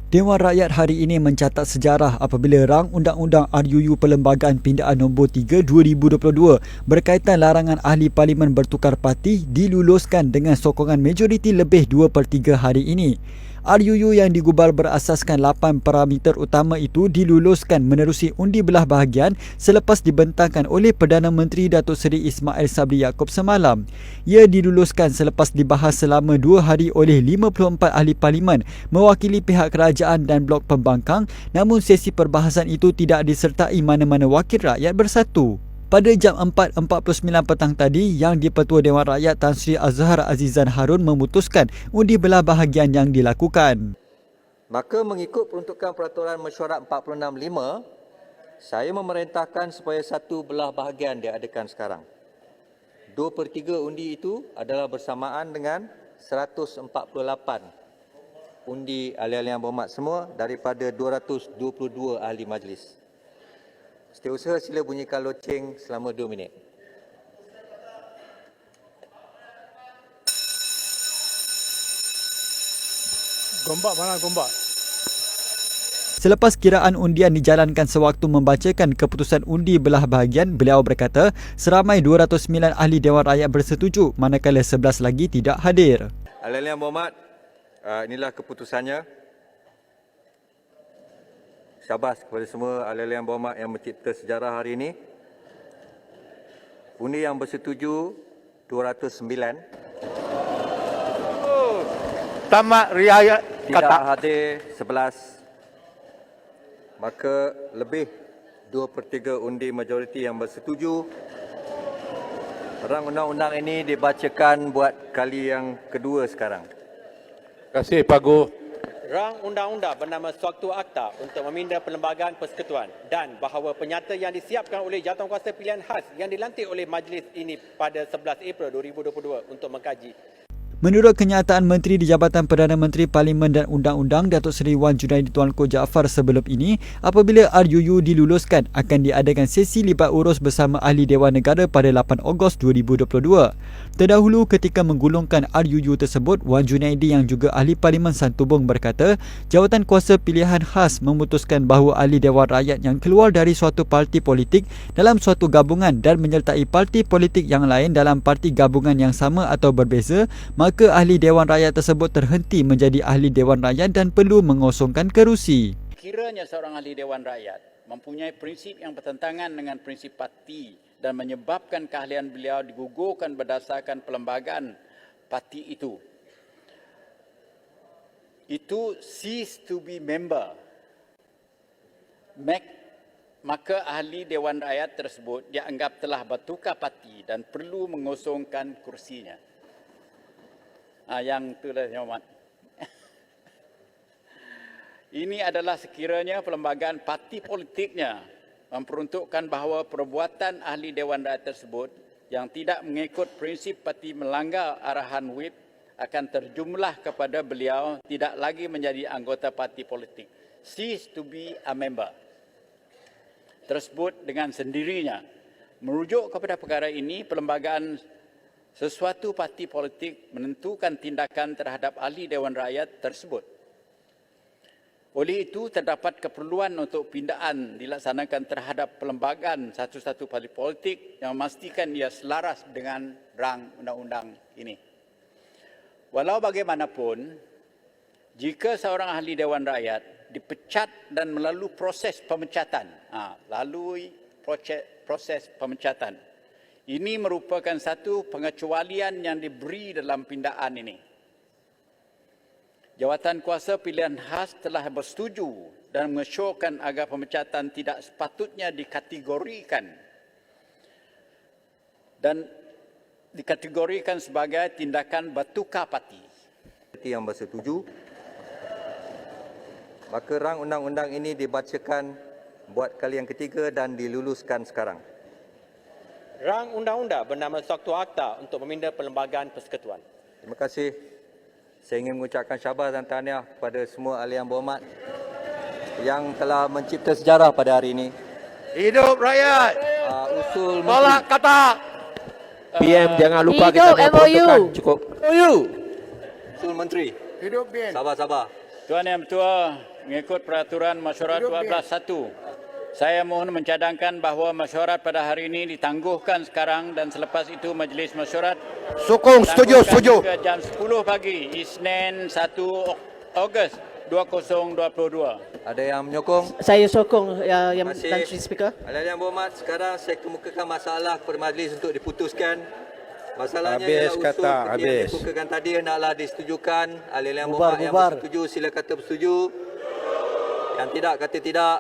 Dewan Rakyat hari ini mencatat sejarah apabila rang Undang-Undang RUU Perlembagaan Pindaan Nombor 3 2022 berkaitan larangan ahli parlimen bertukar parti diluluskan dengan sokongan majoriti lebih 2/3 hari ini. RUU yang digubal berasaskan 8 parameter utama itu diluluskan menerusi undi belah bahagian selepas dibentangkan oleh Perdana Menteri Datuk Seri Ismail Sabri Yaakob semalam. Ia diluluskan selepas dibahas selama 2 hari oleh 54 ahli parlimen mewakili pihak kerajaan dan blok pembangkang, namun sesi perbahasan itu tidak disertai mana-mana wakil rakyat bersatu. Pada jam 4.49 petang tadi, Yang di-Pertua Dewan Rakyat Tan Sri Azhar Azizan Harun memutuskan undi belah bahagian yang dilakukan. Maka mengikut peruntukan Peraturan Mesyuarat 465, saya memerintahkan supaya satu belah bahagian diadakan sekarang. 2/3 undi itu adalah bersamaan dengan 148 undi ahli-ahli yang berhormat semua daripada 222 ahli majlis. Setiausaha sila bunyikan loceng selama 2 minit. Gombak mana gombak? Selepas kiraan undian dijalankan sewaktu membacakan keputusan undi belah bahagian, beliau berkata seramai 209 ahli Dewan Rakyat bersetuju manakala 11 lagi tidak hadir. Ahli-ahli yang berhormat, inilah keputusannya. Syabas kepada semua ahli-ahli yang berhormat yang mencipta sejarah hari ini. Undi yang bersetuju 209. Tamat riayat Tidak kata. hadir 11. Maka lebih 2/3 undi majoriti yang bersetuju. Rang undang-undang ini dibacakan buat kali yang kedua sekarang. Terima kasih Pak Gu. Rang undang-undang bernama Sewaktu Akta untuk meminda Perlembagaan Persekutuan dan bahawa penyata yang disiapkan oleh Jawatankuasa Pilihan Khas yang dilantik oleh majlis ini pada 11 April 2022 untuk mengkaji. Menurut kenyataan Menteri di Jabatan Perdana Menteri Parlimen dan Undang-Undang Datuk Seri Wan Junaidi Tuanku Jaafar sebelum ini, apabila RUU diluluskan akan diadakan sesi libat urus bersama Ahli Dewan Negara pada 8 Ogos 2022. Terdahulu ketika menggulungkan RUU tersebut, Wan Junaidi yang juga Ahli Parlimen Santubong berkata, Jawatan Kuasa Pilihan Khas memutuskan bahawa Ahli Dewan Rakyat yang keluar dari suatu parti politik dalam suatu gabungan dan menyertai parti politik yang lain dalam parti gabungan yang sama atau berbeza, maka ahli Dewan Rakyat tersebut terhenti menjadi ahli Dewan Rakyat dan perlu mengosongkan kerusi. Kiranya seorang ahli Dewan Rakyat mempunyai prinsip yang bertentangan dengan prinsip parti dan menyebabkan keahlian beliau digugurkan berdasarkan perlembagaan parti itu cease to be member, maka ahli Dewan Rakyat tersebut dianggap telah bertukar parti dan perlu mengosongkan kursinya. Yang itulah Yang Hormat. Ini adalah sekiranya perlembagaan parti politiknya memperuntukkan bahawa perbuatan ahli Dewan Rakyat tersebut yang tidak mengikut prinsip parti melanggar arahan whip akan terjumlah kepada beliau tidak lagi menjadi anggota parti politik. Cease to be a member. Tersebut dengan sendirinya. Merujuk kepada perkara ini, perlembagaan sesuatu parti politik menentukan tindakan terhadap ahli Dewan Rakyat tersebut. Oleh itu, terdapat keperluan untuk pindaan dilaksanakan terhadap perlembagaan satu-satu parti politik yang memastikan ia selaras dengan rang undang-undang ini. Walau bagaimanapun, jika seorang ahli Dewan Rakyat dipecat dan melalui proses pemecatan, ini merupakan satu pengecualian yang diberi dalam pindaan ini. Jawatan Kuasa Pilihan Khas telah bersetuju dan mengesyorkan agar pemecatan tidak sepatutnya dikategorikan sebagai tindakan bertukar parti. Yang bersetuju, maka rang undang-undang ini dibacakan buat kali yang ketiga dan diluluskan sekarang. Rang undang-undang bernama Sewaktu Akta untuk meminda Perlembagaan Persekutuan. Terima kasih. Saya ingin mengucapkan syabas dan tahniah kepada semua ahli yang berhormat yang telah mencipta sejarah pada hari ini. Hidup rakyat. Usul Tolak menteri. kata. PM jangan lupa kita Hidup memperuntukkan MOU. cukup. Usul menteri. Hidup BN. Sabar. Tuan Yang Bertuah, mengikut peraturan mesyuarat 12.1, saya mohon mencadangkan bahawa mesyuarat pada hari ini ditangguhkan sekarang dan selepas itu majlis mesyuarat Sokong, setuju, ditangguhkan setuju. hingga jam 10 pagi Isnin 1 Ogos 2022. Ada yang menyokong? Saya sokong yang Terima kasih. dan Sri Speaker. Ahli-ahli yang berhormat, sekarang saya kemukakan masalah kepada majlis untuk diputuskan. Masalahnya Habis ialah kata, usul yang habis. dikemukakan tadi hendaklah disetujukan. Ahli-ahli yang Bubar, berhormat yang bubar. bersetuju sila kata bersetuju. Yang tidak kata tidak.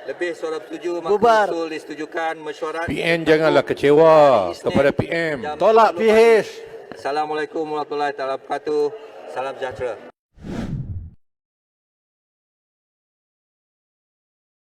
Lebih suara bersetuju maka Bubar. usul disetujukan mesyuarat. PM janganlah kecewa kepada PM. Jam Tolak 10 pagi. PH. Assalamualaikum warahmatullahi wabarakatuh. Salam sejahtera.